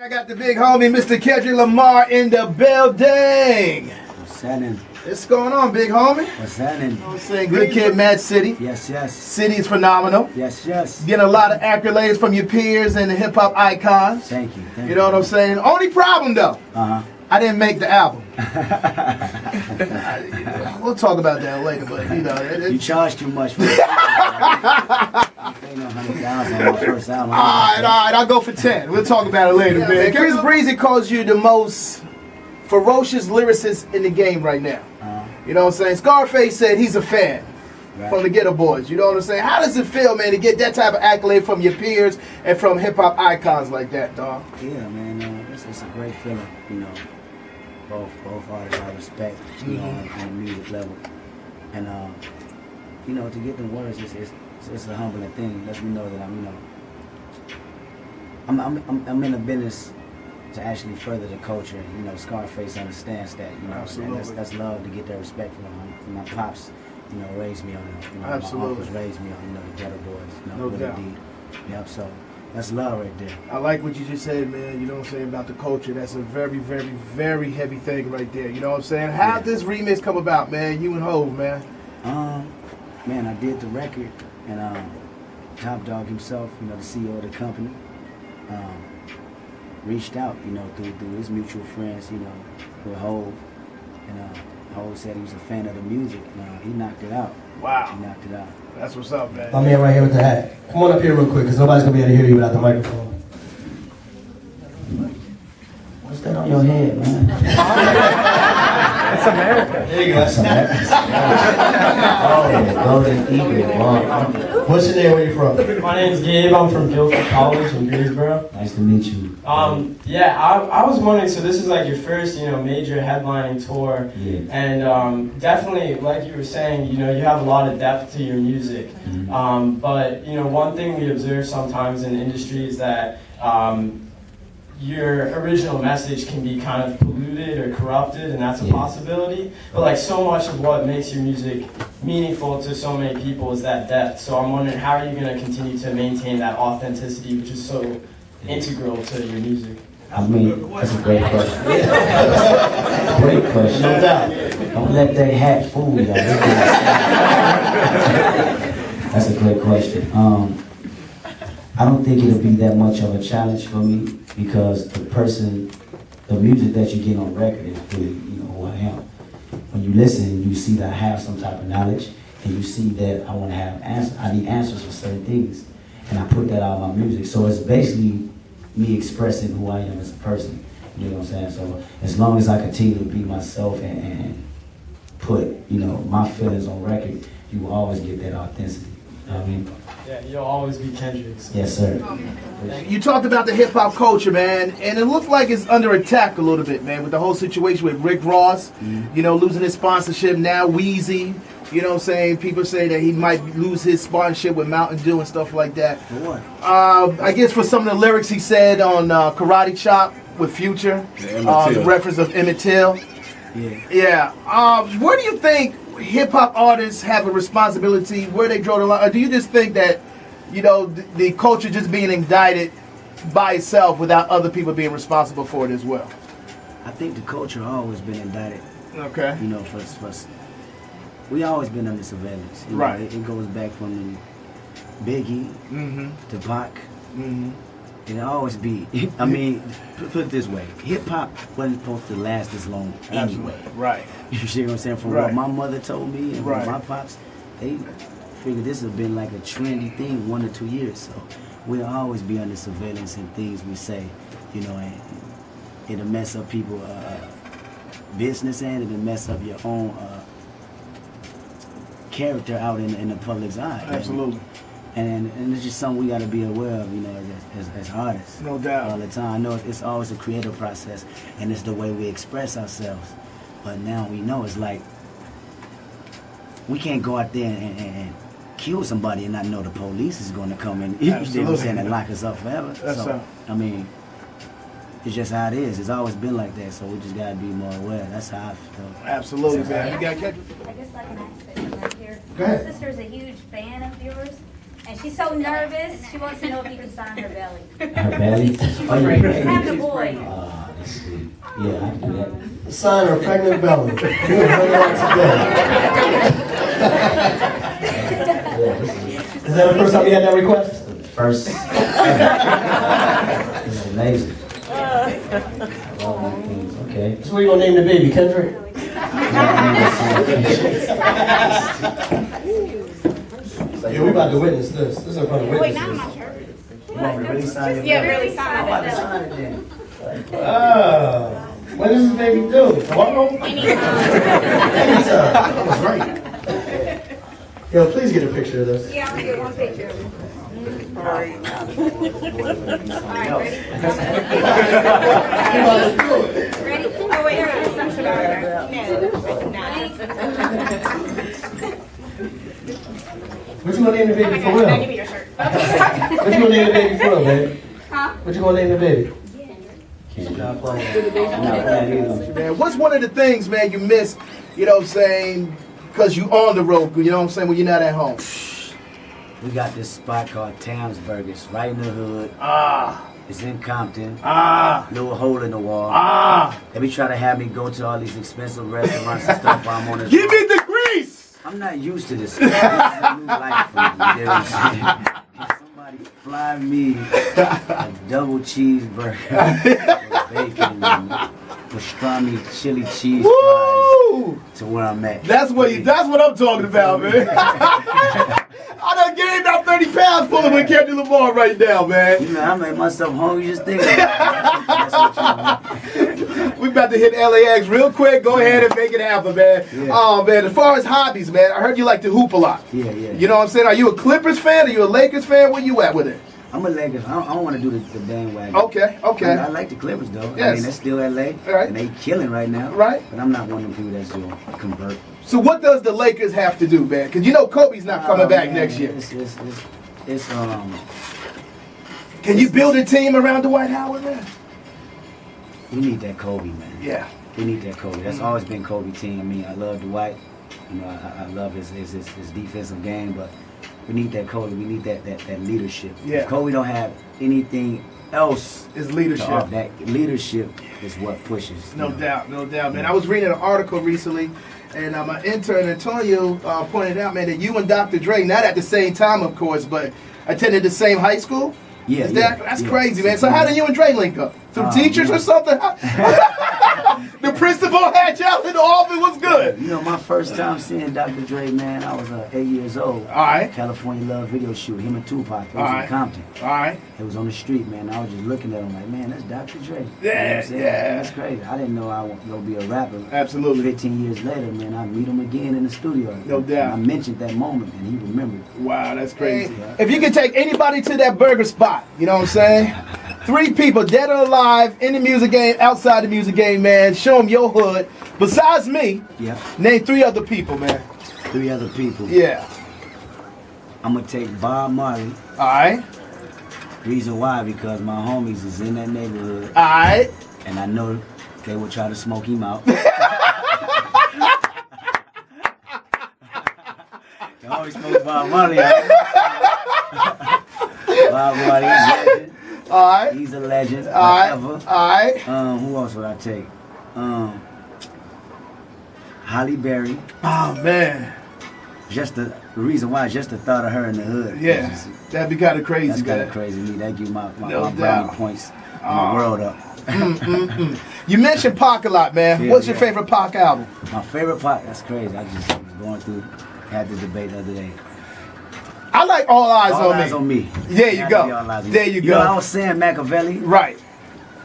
I got the big homie, Mr. Kendrick Lamar, in the building. What's happening? What's going on, big homie? What's happening? You know what I'm saying? Good kid, Mad City. Yes, yes. City is phenomenal. Yes, yes. Getting a lot of accolades from your peers and the hip-hop icons. Thank you. You know what I'm saying? Only problem, though, I didn't make the album. We'll talk about that later, but you know. You charge too much for it. Ain't no 100,000 on my first album. All right, I'll go for 10. We'll talk about it later, man. Chris Breezy calls you the most ferocious lyricist in the game right now. You know what I'm saying? Scarface said he's a fan from the Ghetto Boys. You know what I'm saying? How does it feel, man, to get that type of accolade from your peers and from hip-hop icons like that, dog? Yeah, man. It's a great feeling, you know. Both artists I respect, you know, on the music level. And, you know, to get the words, it's a humbling thing. It lets me know that I'm in a business to actually further the culture. You know, Scarface understands that. You know, absolutely. That's love to get that respect from my pops. You know, raised me on it. You know, absolutely. My uncles raised me on, you know, the Ghetto Boys. You know, no doubt. Yep. So that's love right there. I like what you just said, man. You know what I'm saying, about the culture. That's a very, very, very heavy thing right there. You know what I'm saying? How'd this remix come about, man? You and Hov, man. Man, I did the record, and Top Dog himself, you know, the CEO of the company, reached out, you know, through his mutual friends, you know, with Hov, and Hov said he was a fan of the music, and he knocked it out. Wow. He knocked it out. That's what's up, man. My man right here with the hat. Come on up here real quick, because nobody's going to be able to hear you without the microphone. What's that on your head, man? It's America. There you go. That's America. Oh, Golden Eagle. Wow. What's your name? Where you from? My name's Gabe. I'm from Guilford College in Greensboro. Nice to meet you. Yeah, I was wondering, so this is like your first, you know, major headlining tour. Yeah. And definitely, like you were saying, you know, you have a lot of depth to your music. But, you know, one thing we observe sometimes in the industry is that your original message can be kind of polluted or corrupted, and that's a possibility. But like so much of what makes your music meaningful to so many people is that depth. So I'm wondering, how are you going to continue to maintain that authenticity, which is so integral to your music? I mean, that's a great question. Great question. No doubt. Don't let that hat fool you. That's a great question. I don't think it'll be that much of a challenge for me, because the music that you get on record is really, you know, who I am. When you listen, you see that I have some type of knowledge, and you see that I want to have answers. I need answers for certain things, and I put that out in my music. So it's basically me expressing who I am as a person. You know what I'm saying? So as long as I continue to be myself and put, you know, my feelings on record, you will always get that authenticity. You know what I mean? Yeah, you'll always be Kendrick. So. Yes, sir. You talked about the hip-hop culture, man, and it looks like it's under attack a little bit, man, with the whole situation with Rick Ross, you know, losing his sponsorship. Now Wheezy, you know what I'm saying? People say that he might lose his sponsorship with Mountain Dew and stuff like that. For what? I guess for some of the lyrics he said on Karate Chop with Future, the reference of Emmett Till. Yeah. Where do you think hip-hop artists have a responsibility, where they draw the line? Or do you just think that, you know, the culture just being indicted by itself without other people being responsible for it as well? I think the culture always been indicted. Okay. You know, for we always been under surveillance. You right. know, it goes back from Biggie to Pac. It'll always be. I mean, put it this way: hip hop wasn't supposed to last this long anyway. Right. You see what I'm saying? From what my mother told me and what my pops, they figured this has been like a trendy thing, 1 to 2 years. So we'll always be under surveillance and things we say, you know, and it'll mess up people's business, and it'll mess up your own character out in the public's eye. Absolutely. And it's just something we got to be aware of, you know, as artists. No doubt. All the time. I know it's always a creative process, and it's the way we express ourselves. But now we know it's like we can't go out there and kill somebody and not know the police is going to come in. You know what I'm saying? And lock us up forever. I mean, it's just how it is. It's always been like that, so we just got to be more aware. That's how I feel. Absolutely, man. You got to catch I guess I can ask it right here. Go ahead. My sister's a huge fan of yours, And she's so nervous, she wants to know if you can sign her belly. Her belly? She's Oh, yeah, pregnant. Having a boy. That's sweet. Yeah, I can do that. Sign her pregnant belly. We'll bring it out today. Is that the first time you had that request? First. This is amazing. All my things. Okay. So what are you gonna name the baby, Kendrick? Yeah, we about to witness this. This is in front of Wait, not witnesses. my shirt. You want me to really sign your Yeah, belly? really sign I'm about to her belly. sign it then. When does this baby do? Tomorrow? Anytime. That was right. Yo, please get a picture of this. Yeah, I'm gonna get one picture. All right, ready? Oh, wait, here. What you gonna name the baby for real? Give me your shirt. What you gonna name the baby for real, baby? Huh? What you gonna name the baby? Man, what's one of the things, man, you miss, you know what I'm saying, because you on the road, you know what I'm saying, when you're not at home? We got this spot called Tam's Burgers, right in the hood. It's in Compton. Little hole in the wall. They be trying to have me go to all these expensive restaurants and stuff while I'm on this. Give me the grease! I'm not used to this. This is a new life for me. You know what I'm saying? Can somebody fly me a double cheeseburger with bacon and pastrami chili cheese fries Woo! to where I'm at? That's what I'm talking about, man. I done gained about 30 pounds pulling with Kendrick Lamar right now, man. You know, I made myself hungry just thinking about it. That's what you mean. We about to hit LAX real quick. Go ahead and make it happen, man. Yeah. Oh, man, as far as hobbies, man, I heard you like to hoop a lot. Yeah. You know what I'm saying? Are you a Clippers fan? Are you a Lakers fan? Where you at with it? I'm a Lakers. I don't want to do the bandwagon. Okay. I like the Clippers though. Yes. I mean, that's still LA. Right. And they killing right now. Right. But I'm not one of them people that's going to convert. So what does the Lakers have to do, man? Because you know Kobe's not coming back man, next year. It's Can you build a team around Dwight Howard, man? we need that Kobe, man. Yeah. We need that Kobe. That's always been Kobe team. I mean, I love Dwight. You know, I love his defensive game, but we need that Kobe. We need that leadership. Yeah. If Kobe don't have anything else, It's leadership. that leadership is what pushes. No you know. doubt, man. I was reading an article recently, and my intern Antonio pointed out, man, that you and Dr. Dre, not at the same time, of course, but attended the same high school. Yeah, That's yeah. crazy, man. So how did you and Dre link up? Through teachers man. or something? The principal had y'all in the office. Was good. You know, my first time seeing Dr. Dre, man, I was 8 years old. All right. California Love video shoot. Him and Tupac. It was All in right. Compton. All right. It was on the street, man. I was just looking at him like, man, that's Dr. Dre. You know what Yeah, I'm saying? yeah. That's crazy. I didn't know I was going to be a rapper. Absolutely. 15 years later, man, I meet him again in the studio. No doubt. I mentioned that moment, and he remembered. Wow, that's crazy. If you could take anybody to that burger spot, you know what I'm saying? 3 people, dead or alive, in the music game, outside the music game, man. Show them your hood. Besides me, Yeah. name 3 other people, man. 3 other people. Yeah. I'm going to take Bob Marley. All right. Reason why, because my homies is in that neighborhood, All right. and I know they will try to smoke him out. They always smoke Bob Marley out. Bob Marley is a legend. All right. He's a legend. All right. Forever. All right. Who else would I take? Holly Berry. Oh, man. Just the reason why, just the thought of her in the hood. Yeah. That'd be kind of crazy, That's kind man. of crazy to me. That give my No brownie doubt. points in the world up. You mentioned Pac a lot, man. Yeah, What's your yeah. favorite Pac album? My favorite part, that's crazy. I just was going through, had the debate the other day. I like All Eyes All on Eyes Me. on Me. There you Had go. to be All Eyes on Me. There you You know, go. I was saying Machiavelli Right.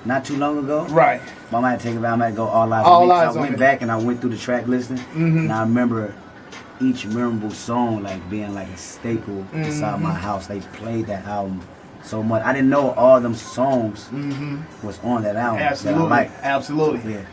not too long ago. Right. But I might take it back. I might go All Eyes All on Me. Eyes So I on went Me. back and I went through the track listing. And I remember each memorable song like being like a staple inside my house. They played that album so much. I didn't know all them songs was on that album. That I Absolutely. liked. Absolutely. Yeah.